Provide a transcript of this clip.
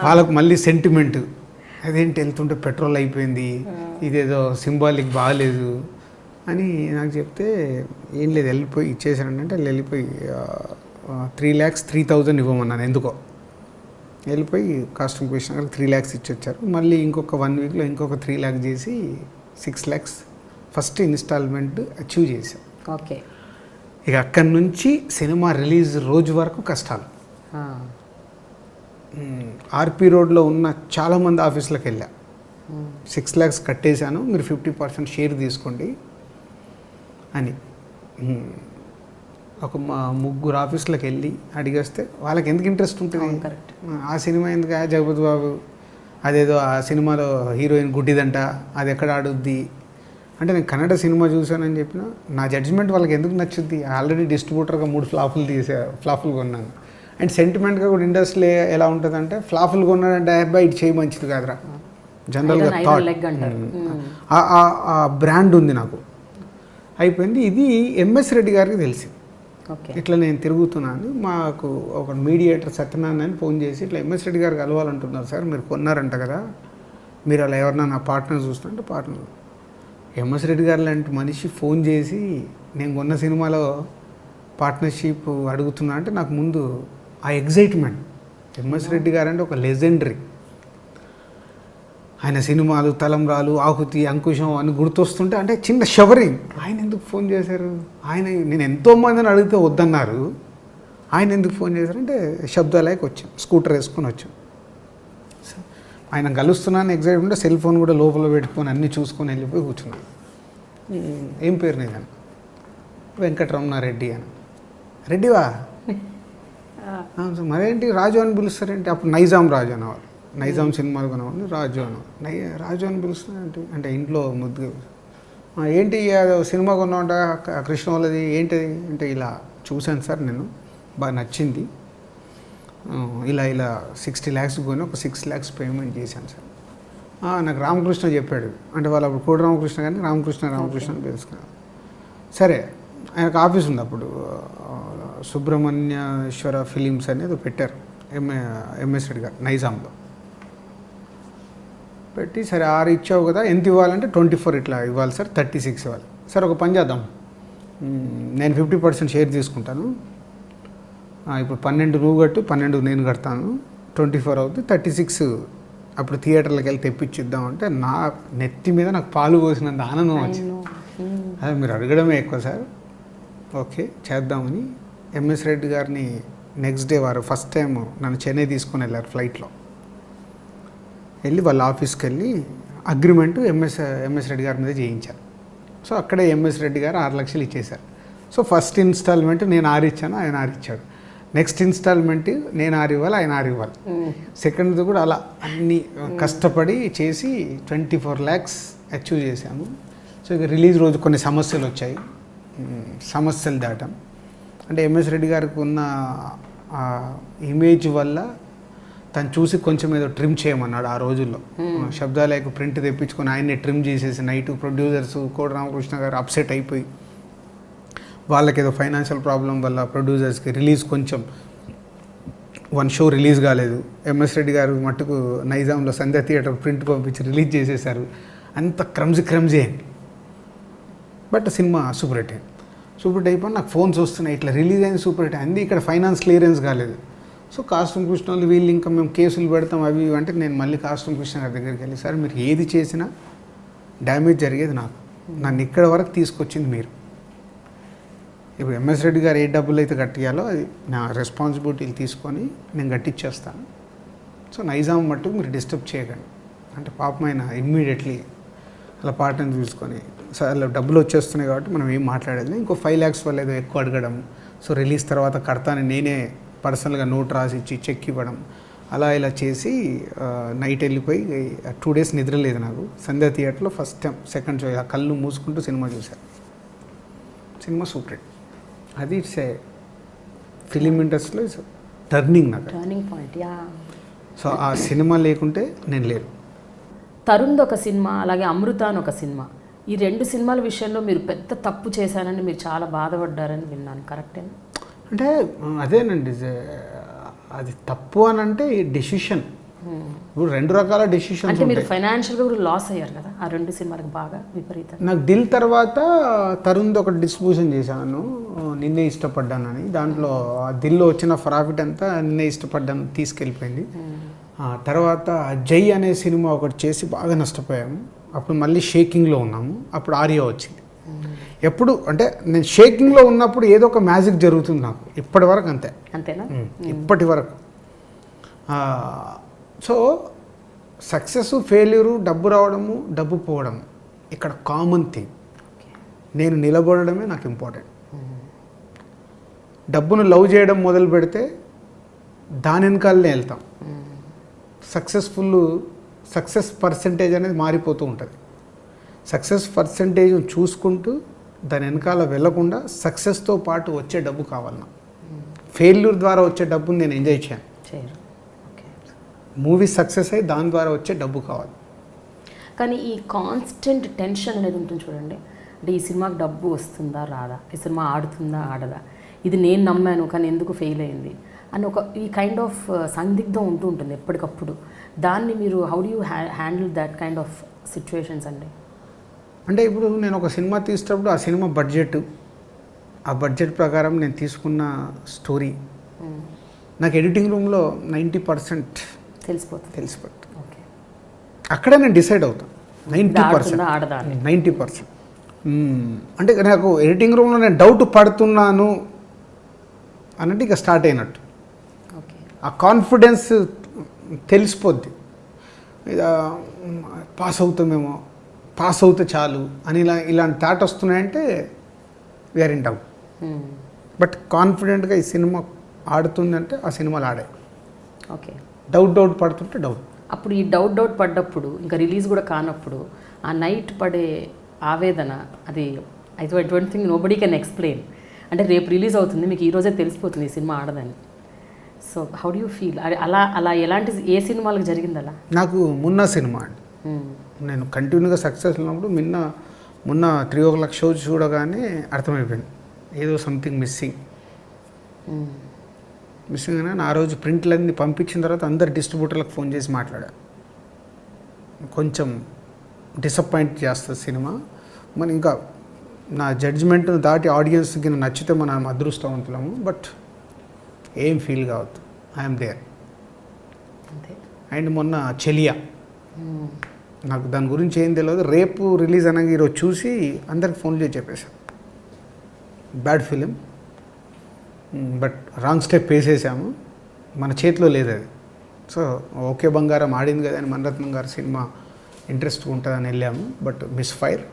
వాళ్ళకు మళ్ళీ సెంటిమెంట్, అదేంటి వెళ్తుంటే పెట్రోల్ అయిపోయింది, ఇదేదో సింబాలిక్ బాగాలేదు అని నాకు చెప్తే, ఏం లేదు వెళ్ళిపోయి ఇచ్చేసానంటే వాళ్ళు వెళ్ళిపోయి 3,03,000 ఇవ్వమన్నాను. ఎందుకో వెళ్ళిపోయి కాస్ట్యూమ్ క్వశ్చన్ 3 lakhs ఇచ్చొచ్చారు. మళ్ళీ ఇంకొక 1 weekలో ఇంకొక 3 lakhs చేసి 6 lakhs ఫస్ట్ ఇన్స్టాల్మెంట్ అచీవ్ చేశాం. ఓకే. ఇక అక్కడి నుంచి సినిమా రిలీజ్ రోజు వరకు కష్టాలు. ఆర్పి రోడ్లో ఉన్న చాలామంది ఆఫీసులకు వెళ్ళా, 6 lakhs కట్టేశాను, మీరు 50% షేర్ తీసుకోండి అని. ఒక ముగ్గురు ఆఫీసులకు వెళ్ళి అడిగేస్తే వాళ్ళకి ఎందుకు ఇంట్రెస్ట్ ఉంటుంది, ఆ సినిమా ఎందుకు జగపతి బాబు, అదేదో ఆ సినిమాలో హీరోయిన్ గుడ్డిదంట, అది ఎక్కడ ఆడుద్ది అంటే, నేను కన్నడ సినిమా చూశానని చెప్పిన నా జడ్జిమెంట్ వాళ్ళకి ఎందుకు నచ్చుద్ది, ఆల్రెడీ డిస్ట్రిబ్యూటర్గా 3 ఫ్లాపులు కొన్నాను. అండ్ సెంటిమెంట్గా కూడా ఇండస్ట్రీ ఎలా ఉంటుందంటే, ఫ్లాపులు కొన్నాడంటే అబ్బాయి ఇటు చేయి మంచిది కాదురా, జనరల్గా థాట్. ఆ బ్రాండ్ ఉంది నాకు, అయిపోయింది. ఇది ఎంఎస్ రెడ్డి గారికి తెలిసింది. ఇట్లా నేను తిరుగుతున్నాను, మాకు ఒక మీడియేటర్ సత్యనారాయణ అని ఫోన్ చేసి, ఇట్లా ఎంఎస్ రెడ్డి గారు కలవాలంటున్నారు సార్, మీరు కొన్నారంట కదా, మీరు అలా ఎవరన్నా నా పార్ట్నర్ చూస్తుంటే పార్ట్నర్. ఎంఎస్ రెడ్డి గారు లాంటి మనిషి ఫోన్ చేసి నేను కొన్న సినిమాలో పార్ట్నర్షిప్ అడుగుతున్నా అంటే, నాకు ముందు ఆ ఎగ్జైట్మెంట్. ఎంఎస్ రెడ్డి గారు అంటే ఒక లెజెండరీ, ఆయన సినిమాలు తలంబ్రాలు, ఆహుతి, అంకుశం అని గుర్తొస్తుంటే అంటే చిన్న షవరింగ్. ఆయన ఎందుకు ఫోన్ చేశారు, ఆయన నేను ఎంతోమందిని అడిగితే వద్దన్నారు, ఆయన ఎందుకు ఫోన్ చేశారంటే శబ్దాలకి వచ్చాం, స్కూటర్ వేసుకొని వచ్చాం. ఆయన కలుస్తున్నాను ఎగ్జైట్మెంట్, సెల్ ఫోన్ కూడా లోపల పెట్టుకొని అన్నీ చూసుకొని వెళ్ళిపోయి కూర్చున్నాను. ఏం పేరు నేను, వెంకటరమణారెడ్డి అని. రెడ్డివా, మరేంటి రాజు అని పిలుస్తారేంటి, అప్పుడు నైజాం రాజు అనేవారు, నైజాం సినిమాలు కొనేవాడిని, రాజు అని రాజు అని పిలుస్తున్నారంటే, అంటే ఇంట్లో ముద్దుగా ఏంటి సినిమా కొన్నామంట కృష్ణ వాళ్ళది ఏంటిది అంటే, ఇలా చూశాను సార్ నేను, బాగా నచ్చింది, ఇలా 60 lakhs కొని ఒక 6 lakhs పేమెంట్ చేశాను సార్. నాకు రామకృష్ణ చెప్పాడు, అంటే వాళ్ళు అప్పుడు కోడి రామకృష్ణ కానీ రామకృష్ణ అని తెలుసుకున్నాను. సరే, ఆయనకు ఆఫీస్ ఉంది అప్పుడు, సుబ్రహ్మణ్యేశ్వర ఫిలిమ్స్ అనేది పెట్టారు ఎంఎస్ రెడ్డి గారు నైజాంలో పెట్టి, సరే 6 ఇచ్చావు కదా, ఎంత ఇవ్వాలంటే 24 ఇట్లా ఇవ్వాలి సార్, 36 ఇవ్వాలి సార్. ఒక పని చేద్దాం, నేను 50% షేర్ తీసుకుంటాను, ఇప్పుడు 12 నువ్వు కట్టు, 12 నేను కడతాను, 24 అవుతుంది, 36 అప్పుడు థియేటర్లకు వెళ్ళి తెప్పించిద్దాం అంటే, నా నెత్తి మీద నాకు పాలు పోసినంత ఆనందం వచ్చింది. అదే మీరు అడగడమే ఎక్కువ సార్, ఓకే చేద్దామని. ఎంఎస్ రెడ్డి గారిని నెక్స్ట్ డే వారు ఫస్ట్ టైం నన్ను చెన్నై తీసుకొని వెళ్ళారు ఫ్లైట్లో. వెళ్ళి వాళ్ళ ఆఫీస్కి వెళ్ళి అగ్రిమెంట్ ఎంఎస్ రెడ్డి గారి మీద చేయించారు. సో అక్కడే ఎంఎస్ రెడ్డి గారు 6 లక్షలు ఇచ్చేశారు. సో ఫస్ట్ ఇన్స్టాల్మెంట్ నేను 6 ఇచ్చాను, ఆయన 6 ఇచ్చాడు. నెక్స్ట్ ఇన్స్టాల్మెంట్ నేను 6 ఇవ్వాలి, ఆయన 6 ఇవ్వాలి. సెకండ్ది కూడా అలా అన్నీ కష్టపడి చేసి 24 lakhs అచీవ్ చేశాము. సో ఇక రిలీజ్ రోజు కొన్ని సమస్యలు వచ్చాయి, సమస్యలు దాటాం. అంటే ఎంఎస్ రెడ్డి గారికి ఉన్న ఇమేజ్ వల్ల తను చూసి కొంచెం ఏదో ట్రిమ్ చేయమన్నాడు ఆ రోజుల్లో. శబ్దాలకు ప్రింట్ తెప్పించుకొని ఆయన్ని ట్రిమ్ చేసేసి నైట్ ప్రొడ్యూసర్స్ కోడి రామకృష్ణ గారు అప్సెట్ అయిపోయి, వాళ్ళకి ఏదో ఫైనాన్షియల్ ప్రాబ్లం వల్ల ప్రొడ్యూసర్స్కి రిలీజ్ కొంచెం 1 show రిలీజ్ కాలేదు. ఎంఎస్ రెడ్డి గారు మట్టుకు నైజాంలో సంధ్య థియేటర్ ప్రింట్ పంపించి రిలీజ్ చేసేసారు. అంత క్రమ్జీ అయింది. బట్ సినిమా సూపర్ హిట్ అయిపోయి నాకు ఫోన్స్ వస్తున్నాయి, ఇట్లా రిలీజ్ అయింది సూపర్ హిట్ అయింది, ఇక్కడ ఫైనాన్స్ క్లియరెన్స్ కాలేదు. సో కాస్ట్యూమ్ కృష్ణ వాళ్ళు వీళ్ళు ఇంకా మేము కేసులు పెడతాం అవి అంటే, నేను మళ్ళీ కాస్ట్యూమ్ కృష్ణ గారి దగ్గరికి వెళ్ళి, సార్ మీరు ఏది చేసినా డ్యామేజ్ జరిగేది నాకు, నన్ను ఇక్కడ వరకు తీసుకొచ్చింది మీరు. ఇప్పుడు ఎంఎస్ రెడ్డి గారు ఏ డబ్బులు అయితే కట్టియాలో అది నా రెస్పాన్సిబిలిటీలు తీసుకొని నేను కట్టించేస్తాను. సో నైజాం మట్టుకు మీరు డిస్టర్బ్ చేయకండి అంటే, పాపం ఆయన ఇమ్మీడియట్లీ అలా పార్ట్నర్ చూసుకొని, సార్ అలా డబ్బులు వచ్చేస్తున్నాయి కాబట్టి మనం ఏం మాట్లాడేది, ఇంకో 5 lakhs వల్ల ఏదో ఎక్కువ అడగడం, సో రిలీజ్ తర్వాత కడతానని నేనే పర్సనల్గా నోట్ రాసి ఇచ్చి చెక్ ఇవ్వడం, అలా ఇలా చేసి నైట్ వెళ్ళిపోయి 2 days నిద్ర లేదు నాకు. సంధ్య థియేటర్లో ఫస్ట్ టైం సెకండ్ షో ఆ కళ్ళు మూసుకుంటూ సినిమా చూశాను. Cinema super hit. అది ఇట్స్ ఏ ఫిలిం ఇండస్ట్రీలో ఇట్స్ టర్నింగ్ నాకు, టర్నింగ్ పాయింట్. సో ఆ సినిమా లేకుంటే నేను లేను. తరుణ్ ఒక సినిమా, అలాగే అమృత అని ఒక సినిమా, ఈ 2 సినిమాల విషయంలో మీరు పెద్ద తప్పు చేశానని మీరు చాలా బాధపడ్డారని విన్నాను, కరెక్టేనా? అంటే అదేనండి, అది తప్పు అని అంటే డెసిషన్. ఇప్పుడు 2 రకాల డెసిషన్స్ అంటే మీరు ఫైనాన్షియల్గా కూడా లాస్ అయ్యారు కదా ఆ 2 సినిమాలకు బాగా విపరీతంగా. నాకు దిల్ తర్వాత తరుణ్ది ఒక డిస్ట్రిబ్యూషన్ చేశాను, నిన్నే ఇష్టపడ్డానని. దాంట్లో ఆ దిల్లో వచ్చిన ప్రాఫిట్ అంతా నిన్నే ఇష్టపడ్డాను తీసుకెళ్ళిపోయింది. తర్వాత జై అనే సినిమా ఒకటి చేసి బాగా నష్టపోయాము. అప్పుడు మళ్ళీ షేకింగ్లో ఉన్నాము. అప్పుడు ఆర్య వచ్చింది. ఎప్పుడు అంటే నేను షేకింగ్లో ఉన్నప్పుడు ఏదో ఒక మ్యాజిక్ జరుగుతుంది నాకు ఇప్పటి వరకు, అంతేనా? ఇప్పటి వరకు. సో సక్సెస్, ఫెయిల్యూరు, డబ్బు రావడము, డబ్బు పోవడము ఇక్కడ కామన్ థింగ్. నేను నిలబడడమే నాకు ఇంపార్టెంట్. డబ్బును లవ్ చేయడం మొదలు పెడితే దాని వెనకాలనే వెళ్తాం. సక్సెస్ పర్సంటేజ్ అనేది మారిపోతూ ఉంటుంది. సక్సెస్ పర్సంటేజ్ చూసుకుంటూ దాని వెనకాల వెళ్ళకుండా సక్సెస్తో పాటు వచ్చే డబ్బు కావాలి నాకు. ఫెయిల్యూర్ ద్వారా వచ్చే డబ్బుని నేను ఎంజాయ్ చేయను. మూవీ సక్సెస్ అయ్యి దాని ద్వారా వచ్చే డబ్బు కావాలి. కానీ ఈ కాన్స్టెంట్ టెన్షన్ అనేది ఉంటుంది చూడండి. అంటే ఈ సినిమాకి డబ్బు వస్తుందా రాదా, ఈ సినిమా ఆడుతుందా ఆడదా, ఇది నేను నమ్మాను కానీ ఎందుకు ఫెయిల్ అయింది అని ఒక ఈ కైండ్ ఆఫ్ సందిగ్ధం ఉంటూ ఉంటుంది ఎప్పటికప్పుడు. దాన్ని మీరు how do you handle that kind of situations అండి? అంటే ఇప్పుడు నేను ఒక సినిమా తీసేటప్పుడు ఆ సినిమా ఆ బడ్జెట్ ప్రకారం నేను తీసుకున్న స్టోరీ నాకు ఎడిటింగ్ రూమ్లో 90% తెలిసిపోతుంది. ఓకే, అక్కడే నేను డిసైడ్ అవుతాను. 90%. అంటే నాకు ఎడిటింగ్ రూమ్లో నేను డౌట్ పడుతున్నాను అన్నట్టు ఇక స్టార్ట్ అయినట్టు. ఓకే, ఆ కాన్ఫిడెన్స్ తెలిసిపోద్ది. పాస్ అవుతామేమో, పాస్ అవుతే చాలు అని ఇలాంటి థాట్ వస్తున్నాయంటే వీఆర్ ఇన్ డౌట్. బట్ కాన్ఫిడెంట్గా ఈ సినిమా ఆడుతుందంటే ఆ సినిమాలు ఆడాయి. ఓకే, డౌట్ పడుతుంటే డౌట్. అప్పుడు ఈ డౌట్ పడ్డప్పుడు ఇంకా రిలీజ్ కూడా కానప్పుడు ఆ నైట్ పడే ఆవేదన అది ఎటువంటి థింగ్ నోబడీ కెన్ ఎక్స్ప్లెయిన్. అంటే రేపు రిలీజ్ అవుతుంది, మీకు ఈరోజే తెలిసిపోతుంది ఈ సినిమా ఆడదని. So how do you feel? అలా ఎలాంటి ఏ సినిమాలకు జరిగింది అలా? నాకు మున్నా సినిమా అండి. నేను కంటిన్యూగా సక్సెస్ ఉన్నప్పుడు మొన్న 3 o'clock షో చూడగానే అర్థమైపోయింది ఏదో సంథింగ్ మిస్సింగ్ అని. ఆ రోజు ప్రింట్లన్నీ పంపించిన తర్వాత అందరు డిస్ట్రిబ్యూటర్లకు ఫోన్ చేసి మాట్లాడా. కొంచెం డిసప్పాయింట్ చేస్తుంది సినిమా, మరి ఇంకా నా జడ్జిమెంట్ను దాటి ఆడియన్స్కి నచ్చితే మనం అదృష్టవంతులము. బట్ ఏం ఫీల్ కావద్దు, ఐఎమ్ దేర్. అండ్ మొన్న చెలియా, నాకు దాని గురించి ఏం తెలియదు. రేపు రిలీజ్ అనగా ఈరోజు చూసి అందరికి ఫోన్ చేసి చెప్పేశాను bad film, but wrong step వేసేసాము, మన చేతిలో లేదు అది. సో ఓకే బంగారం ఆడింది కదా అని మణిరత్నం గారి సినిమా ఇంట్రెస్ట్ ఉంటుందని వెళ్ళాము, బట్ మిస్ ఫైర్.